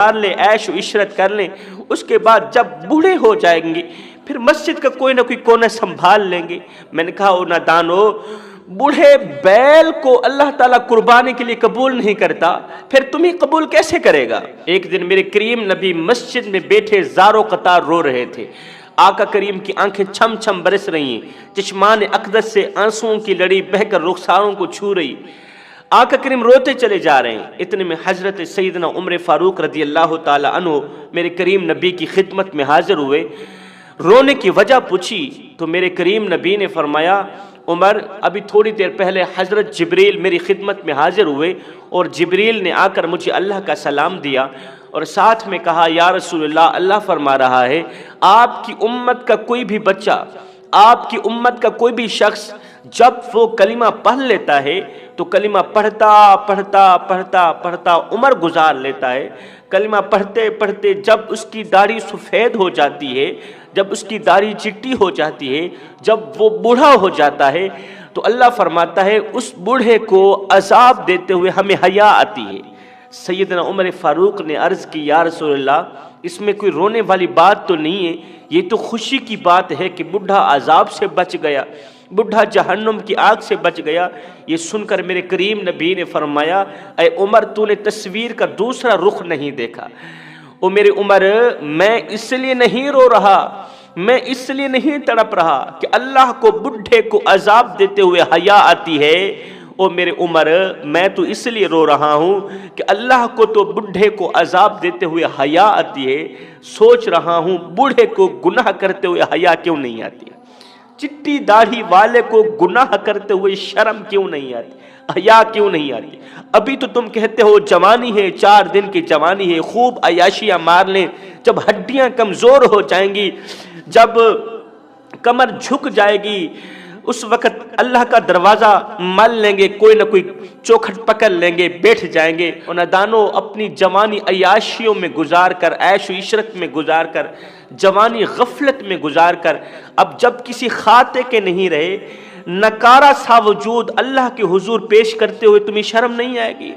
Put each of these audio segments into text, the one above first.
لیں، عیش و عشرت کر لیں، اس کے بعد جب بوڑھے ہو جائیں گے پھر مسجد کا کوئی نہ کوئی کونا سنبھال لیں گے۔ میں نے کہا او نادانو، بوڑھے بیل کو اللہ تعالیٰ قربانی کے لیے قبول نہیں کرتا، پھر تمہیں قبول کیسے کرے گا؟ ایک دن میرے کریم نبی مسجد میں بیٹھے زارو قطار رو رہے تھے۔ آقا کریم کی آنکھیں چھم چھم برس رہی ہیں، چشمان اقدس سے آنسوؤں کی لڑی بہہ کر رخساروں کو چھو رہی۔ آقا کریم روتے چلے جا رہے ہیں، اتنے میں حضرت سیدنا عمر فاروق رضی اللہ تعالی عنہ میرے کریم نبی کی خدمت میں حاضر ہوئے۔ رونے کی وجہ پوچھی تو میرے کریم نبی نے فرمایا، عمر ابھی تھوڑی دیر پہلے حضرت جبریل میری خدمت میں حاضر ہوئے اور جبریل نے آ کر مجھے اللہ کا سلام دیا اور ساتھ میں کہا یا رسول اللہ، اللہ فرما رہا ہے آپ کی امت کا کوئی بھی بچہ، آپ کی امت کا کوئی بھی شخص جب وہ کلمہ پڑھ لیتا ہے تو کلمہ پڑھتا پڑھتا پڑھتا پڑھتا عمر گزار لیتا ہے۔ کلمہ پڑھتے پڑھتے جب اس کی داڑھی سفید ہو جاتی ہے، جب اس کی داڑھی چٹی ہو جاتی ہے، جب وہ بوڑھا ہو جاتا ہے تو اللہ فرماتا ہے اس بوڑھے کو عذاب دیتے ہوئے ہمیں حیا آتی ہے۔ سیدنا عمر فاروق نے عرض کی یا رسول اللہ، اس میں کوئی رونے والی بات تو نہیں ہے، یہ تو خوشی کی بات ہے کہ بوڑھا عذاب سے بچ گیا، بوڑھا جہنم کی آگ سے بچ گیا۔ یہ سن کر میرے کریم نبی نے فرمایا اے عمر، تو نے تصویر کا دوسرا رخ نہیں دیکھا۔ او میرے عمر، میں اس لیے نہیں رو رہا، میں اس لیے نہیں تڑپ رہا کہ اللہ کو بڈھے کو عذاب دیتے ہوئے حیا آتی ہے۔ او میرے عمر، میں تو اس لیے رو رہا ہوں کہ اللہ کو تو بڈھے کو عذاب دیتے ہوئے حیا آتی ہے، سوچ رہا ہوں بوڑھے کو گناہ کرتے ہوئے حیا کیوں نہیں آتی، چٹی داڑھی والے کو گناہ کرتے ہوئے شرم کیوں نہیں آتی، حیا کیوں نہیں آتی۔ ابھی تو تم کہتے ہو جوانی ہے، 4 دن کی جوانی ہے، خوب عیاشیاں مار لیں، جب ہڈیاں کمزور ہو جائیں گی، جب کمر جھک جائے گی، اس وقت اللہ کا دروازہ مل لیں گے، کوئی نہ کوئی چوکھٹ پکڑ لیں گے، بیٹھ جائیں گے۔ اور نادانو، اپنی جوانی عیاشیوں میں گزار کر، عیش و عشرت میں گزار کر، جوانی غفلت میں گزار کر، اب جب کسی خاطے کے نہیں رہے، نکارا سا وجود اللہ کے حضور پیش کرتے ہوئے تمہیں شرم نہیں آئے گی؟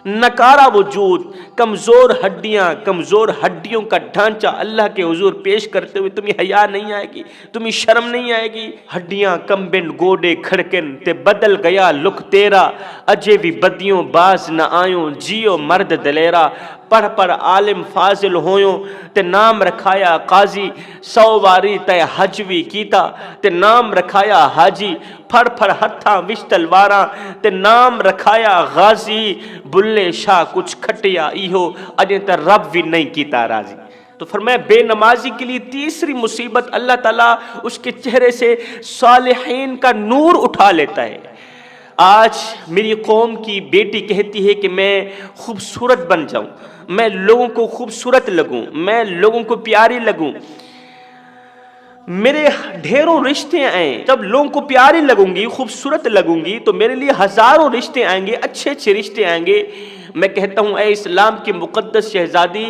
نکارا وجود، کمزور ہڈیاں، کمزور ہڈیوں کا ڈھانچہ اللہ کے حضور پیش کرتے ہوئے تمہیں حیا نہیں آئے گی، تمہیں شرم نہیں آئے گی؟ ہڈیاں کمبن گوڑے کھڑکن تے بدل گیا لک تیرا، اجے بھی بدیوں باز نہ آیوں، جیو مرد دلیرا، پڑھ پڑھ عالم فاضل ہویوں تے نام رکھایا قاضی، 100 واری تے حج وی کیتا تے نام رکھایا حاجی، پھڑ پھڑ ہتھاں وچ تلواراں تے نام رکھایا غازی، بلے شاہ کچھ کھٹیا ایہو اجے تے رب بھی نہیں کیتا راضی۔ تو فرمایا بے نمازی کے لیے تیسری مصیبت، اللہ تعالیٰ اس کے چہرے سے صالحین کا نور اٹھا لیتا ہے۔ آج میری قوم کی بیٹی کہتی ہے کہ میں خوبصورت بن جاؤں، میں لوگوں کو خوبصورت لگوں، میں لوگوں کو پیاری لگوں، میرے ڈھیروں رشتے آئیں، جب لوگوں کو پیاری لگوں گی، خوبصورت لگوں گی تو میرے لیے ہزاروں رشتے آئیں گے، اچھے اچھے رشتے آئیں گے۔ میں کہتا ہوں اے اسلام کی مقدس شہزادی،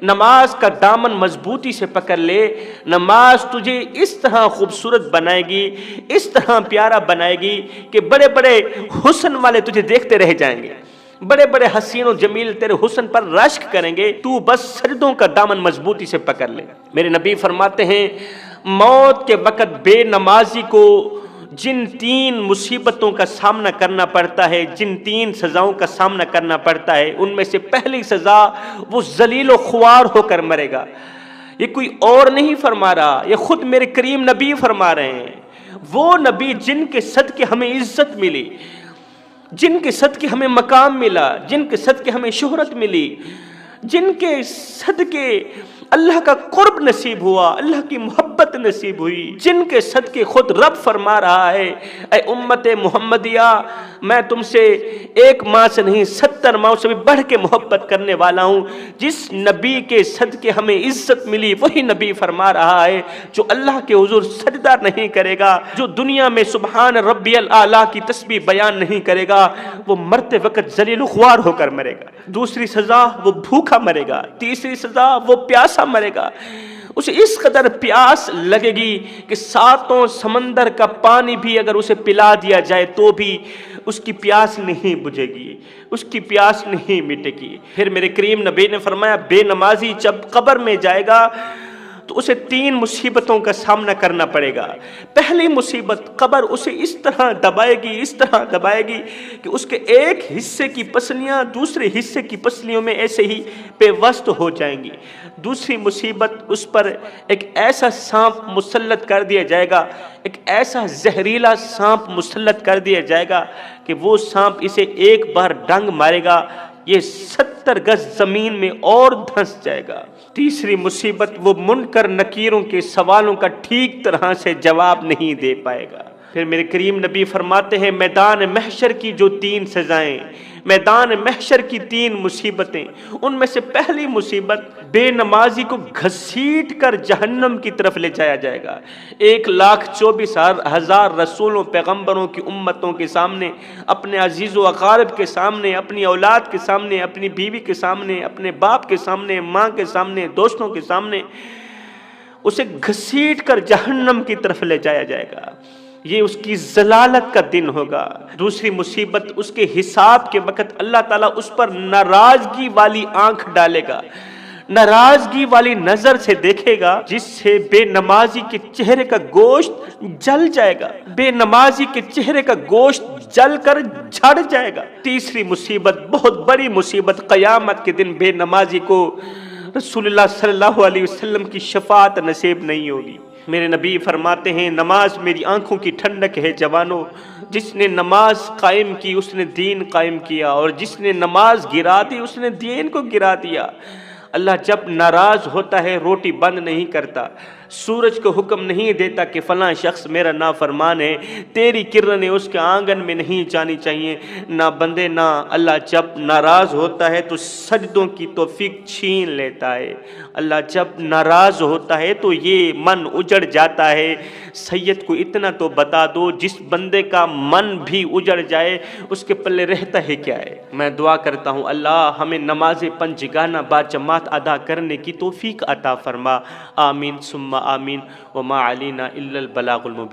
نماز کا دامن مضبوطی سے پکڑ لے، نماز تجھے اس طرح خوبصورت بنائے گی، اس طرح پیارا بنائے گی کہ بڑے بڑے حسن والے تجھے دیکھتے رہ جائیں گے، بڑے بڑے حسین و جمیل تیرے حسن پر رشک کریں گے، تو بس سجدوں کا دامن مضبوطی سے پکڑ لے۔ میرے نبی فرماتے ہیں موت کے وقت بے نمازی کو جن 3 مصیبتوں کا سامنا کرنا پڑتا ہے، جن 3 سزاؤں کا سامنا کرنا پڑتا ہے، ان میں سے پہلی سزا وہ ذلیل و خوار ہو کر مرے گا۔ یہ کوئی اور نہیں فرما رہا، یہ خود میرے کریم نبی فرما رہے ہیں، وہ نبی جن کے صدقے ہمیں عزت ملی، جن کے صدقے ہمیں مقام ملا، جن کے صدقے ہمیں شہرت ملی، جن کے صدقے اللہ کا قرب نصیب ہوا، اللہ کی محبت نصیب ہوئی، جن کے صدقے خود رب فرما رہا ہے اے امت محمدیہ، میں تم سے 1 ماہ سے نہیں 70 ماہ سے بھی بڑھ کے محبت کرنے والا ہوں۔ جس نبی کے صدقے ہمیں عزت ملی وہی نبی فرما رہا ہے جو اللہ کے حضور سجدہ نہیں کرے گا، جو دنیا میں سبحان ربی الاعلیٰ کی تسبیح بیان نہیں کرے گا، وہ مرتے وقت ذلیل و خوار ہو کر مرے گا۔ دوسری سزا وہ بھوکا مرے گا، تیسری سزا وہ پیاسا مرے گا۔ اسے اس قدر پیاس لگے گی کہ 7 سمندر کا پانی بھی اگر اسے پلا دیا جائے تو بھی اس کی پیاس نہیں بجھے گی، اس کی پیاس نہیں مٹے گی۔ پھر میرے کریم نبی نے فرمایا بے نمازی جب قبر میں جائے گا تو اسے 3 مصیبتوں کا سامنا کرنا پڑے گا۔ پہلی مصیبت، قبر اسے اس طرح دبائے گی، اس طرح دبائے گی کہ اس کے ایک حصے کی پسلیاں دوسرے حصے کی پسلیوں میں ایسے ہی پیوست ہو جائیں گی۔ دوسری مصیبت، اس پر ایک ایسا سانپ مسلط کر دیا جائے گا، ایک ایسا زہریلا سانپ مسلط کر دیا جائے گا کہ وہ سانپ اسے ایک بار ڈنگ مارے گا، یہ 70 گز زمین میں اور دھنس جائے گا۔ تیسری مصیبت، وہ منکر نکیروں کے سوالوں کا ٹھیک طرح سے جواب نہیں دے پائے گا۔ پھر میرے کریم نبی فرماتے ہیں میدان محشر کی جو 3 سزائیں، میدان محشر کی 3 مصیبتیں، ان میں سے پہلی مصیبت، بے نمازی کو گھسیٹ کر جہنم کی طرف لے جایا جائے گا۔ 1,24,000 رسولوں پیغمبروں کی امتوں کے سامنے، اپنے عزیز و اقارب کے سامنے، اپنی اولاد کے سامنے، اپنی بیوی کے سامنے، اپنے باپ کے سامنے، ماں کے سامنے، دوستوں کے سامنے اسے گھسیٹ کر جہنم کی طرف لے جایا جائے گا۔ یہ اس کی ضلالت کا دن ہوگا۔ دوسری مصیبت، اس کے حساب کے وقت اللہ تعالیٰ اس پر ناراضگی والی آنکھ ڈالے گا، ناراضگی والی نظر سے دیکھے گا، جس سے بے نمازی کے چہرے کا گوشت جل جائے گا، بے نمازی کے چہرے کا گوشت جل کر جھڑ جائے گا۔ تیسری مصیبت، بہت بڑی مصیبت، قیامت کے دن بے نمازی کو رسول اللہ صلی اللہ علیہ وسلم کی شفاعت نصیب نہیں ہوگی۔ میرے نبی فرماتے ہیں نماز میری آنکھوں کی ٹھنڈک ہے جوانو، جس نے نماز قائم کی اس نے دین قائم کیا، اور جس نے نماز گرا دی اس نے دین کو گرا دیا۔ اللہ جب ناراض ہوتا ہے روٹی بند نہیں کرتا، سورج کو حکم نہیں دیتا کہ فلاں شخص میرا نافرمان ہے، تیری کرنیں اس کے آنگن میں نہیں جانی چاہیے۔ نہ بندے نہ، اللہ جب ناراض ہوتا ہے تو سجدوں کی توفیق چھین لیتا ہے۔ اللہ جب ناراض ہوتا ہے تو یہ من اجڑ جاتا ہے۔ سید کو اتنا تو بتا دو، جس بندے کا من بھی اجڑ جائے اس کے پلے رہتا ہے کیا ہے؟ میں دعا کرتا ہوں اللہ ہمیں نماز پنجگانہ با جماعت ادا کرنے کی توفیق عطا فرما، آمین ثم آمین، وما علینا الا البلاغ المبین۔